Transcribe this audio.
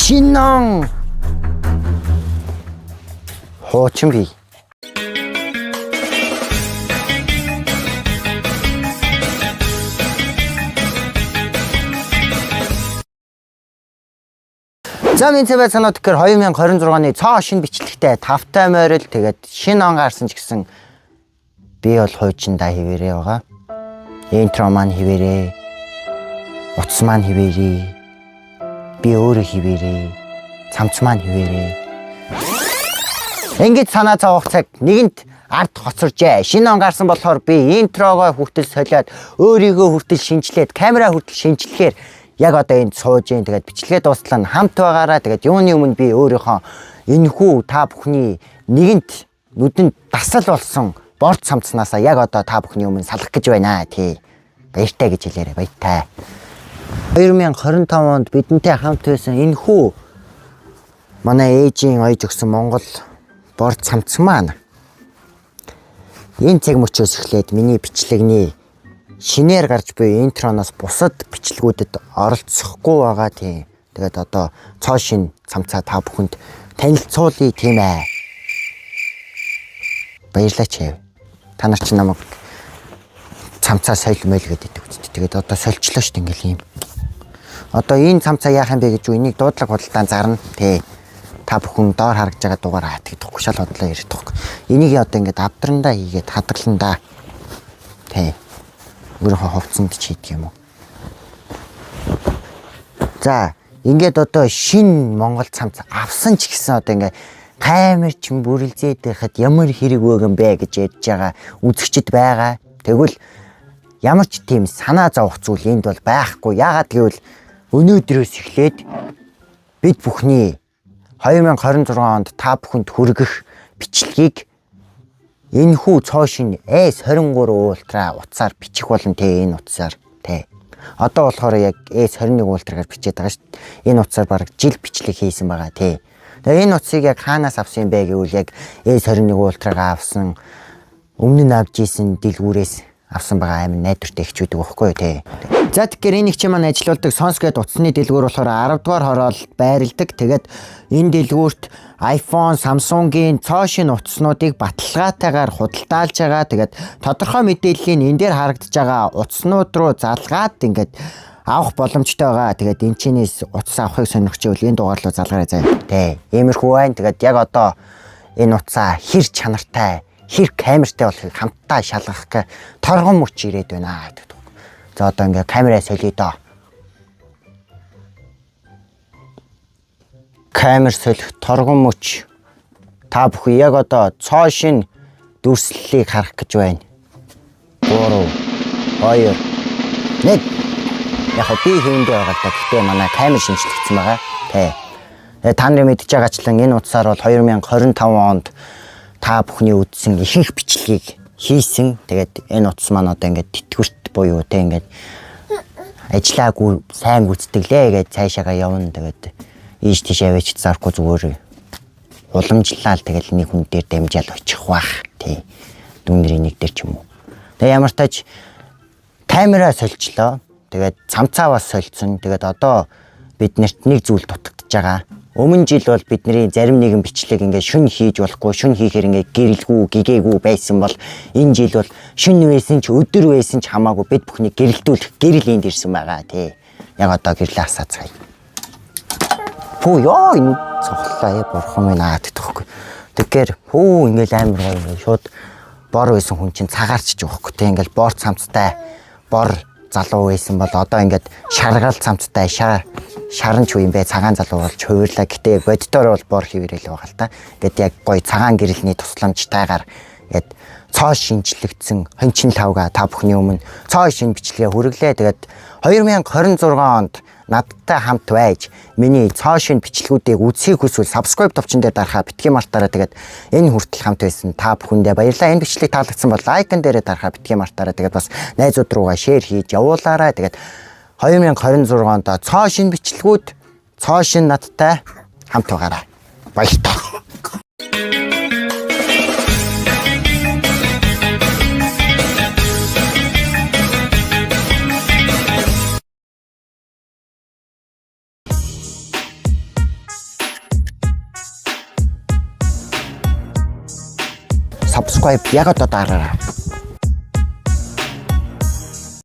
Шинон хуучин бий. За энэ цэвэр санаа тэгэхээр 2026 оны цоо шинэ бичлэгтэй тавтай морил тэгээд шинэ он гарсан ч гэсэн би бол хуучиндаа хിവэрээ байгаа. Интро маань хിവэрээ. Утас маань хിവэрээ. Би өөрөө хിവэрээ. Цамц маань хിвэрээ. Ингээд санаа зовох цаг нэгэнт ард хоцоржээ. Шинэ он гарсан болохоор би интрогоо хүртэл солиод өөрийгөө хүртэл шинжилээд камера хүртэл шинжилгээр яг одоо энд сууж ийн тэгээд бичлэгээ дуслаа хамт байгаараа тэгээд юуны өмнө би өөрийнхөө энэхүү та бүхний нэгэнт нүдэнд дасал болсон борд цамцнаасаа яг одоо та бүхний өмнө салах гэж байна тий. Баяртай гэж хэлээрэй баяртай. 2025 онд бидэнтэй хамт байсан энэхүү манай ээжийн ойж өгсөн Монгол борд цамц маань энэ цаг мөчөөс эхлээд миний бичлэгний шинээр гарч буй интроноос бусад бичлэгүүдэд оролцохгүй байгаа тийм. Тэгээд одоо цоо шин цамцаа та бүхэнд танилцуулъя тийм ээ. Баярлалаа. Та нар ч намайг цамцаа сойлмойл гэдэг үстэй. Тэгээд одоо сольчлоо шүү дээ ингээл юм. Одоо энэ цамцаа яах юм бэ гэж энийг дуудлага худалдаан зарна тий. Та бүхэн доор харагдж байгаа дугаараа тэгдэхгүй шал бодлоо ярьж тахгүй. Энийг одоо ингээд авдрандаа хийгээд хадгаландаа тий. Өөрөө ховцонд ч хийдэг юм уу. За ингээд одоо шин Монгол цамц авсан ч гэсэн одоо ингээд камер ч бүрэлзээд байхад ямар хэрэг өгөн бэ гэж ярьж байгаа үзэгчд байгаа. Тэгвэл ямар ч тийм санаа зовох зүйл энд бол байхгүй. Яагаад гэвэл өнөөдрөөс эхлээд бид бүхний 2026 онд та бүхэнд хүргэх бичлэгийг энэхүү цоо шин S23 ультра утсаар бичих болон тэ энэ утсаар тэ. Одоо болохоор яг S21 ультрагаар бичээд байгаа шүү дээ. Энэ утсаар бараг жил бичлэг хийсэн байгаа тэ. Тэгээ энэ утсыг яг хаанаас авсан юм бэ гэвэл яг S21 ультрагаа авсан өмнө нь авж исэн дэлгүүрээс авсан байгаа амин найдвартай ихчүүдэг байхгүй юу тэ. За тэгэхээр энэ их чинь маань ажилуулдаг Сонс гэдэг утасны дэлгүүр болохоор 10 дугаар хороол байрладаг. Тэгээд энэ дэлгүүрт iPhone, Samsung-ийн цоо шин утаснуудыг баталгаатайгаар худалдаалж байгаа. Тэгээд тодорхой мэдээллийн энэ дээр харагдаж байгаа утаснууд руу залгаад ингээд авах боломжтой байгаа. Тэгээд энэ чинээс утас авахыг сонирхчихвол энэ дугаар руу залгаарай заа. Тэ. Иймэрхүү байна. Тэгээд яг одоо энэ утсаа хэр чанартай, хэр камертай болохыг хамтдаа шалгах гэх торгон мөч ирээд байна гэдэг. За одоо ингээ камераа солиё доо. Камер солих торгон мөч. Та бүхэн яг одоо цоо шин дүрслэлийг харах гэж байна. 3 2 1. Яг би хийндээ байгаа л да. Гэхдээ манай камер шинжлэгдсэн байгаа. Тэ. Та нарын мэдж байгаачлан энэ утсаар бол 2025 онд та бүхний үзсэн ихэнх бичлэгийг хийсэн. Тэгээд энэ утас маань одоо ингээд тэтгэврт буюу тэ ингээд ажиллаагүй сайн гүйцэтгэлээ гэж цаашаага явна. Тэгээд ийш тийш аваач зарахгүй зүгээр уламжлал тэгэл нэг хүн дээр дамжаал очих бах тий. Дүнэрийн нэг дээр ч юм уу. Тэгээ ямар тач камера сольчлоо. Тэгээд цамцаа бас сольцсон. Тэгээд одоо биднэрт нэг зүйл дутагдж байгаа. Өмнө жил бол бидний зарим нэгэн бичлэг ингээд шүн хийж болохгүй, шүн хийхээр ингээд гэрэлгүй, гэгээгүй байсан бол энэ жил бол шүн байсан ч өдөр байсан ч хамаагүй бид бүхний гэрэлтүүлэх гэрэл энд ирсэн байгаа тий. Яг одоо гэрлээ асаацгаая. Пүү ёо энэ цохлоо бурхан минь гэдэгхгүй. Тэгэхээр пүү ингээд амар гоё шууд бор байсан хүн чинь цагаарчж өгөхгүй тий. Ингээд бор цамцтай бор залуу байсан бол одоо ингээд шаргал цамцтай шаран ч юм бэ цагаан залуу болж хувирлаа. Гэтэ боддоор бол бор хിവэрэл байгаа л та. Ингээд яг гоё цагаан гэрэлний тусламжтайгаар ингээд цоо шинжлэгдсэн хончин лавга та бүхний өмнө цоо шин бичлэгээ хүргэлээ. Тэгээд 2026 онд надтай хамт байж миний цоо шин бичлэгүүдийг үзхийг хүсвэл subscribe товчон дээр дарахаа битгий мартаараа. Тэгээд энэ хүртэл хамт байсан та бүхэндээ баярлалаа. Энэ бичлэг таалагдсан бол лайкн дээрээ дарахаа битгий мартаараа. Тэгээд бас найзууд руугаа шеэр хийж явуулаарай. Тэгээд 2026 онд цоо шин бичлэгүүд цоо шин надтай хамт байгаарай. Баярлалаа. subscribe яг одоо дараарай.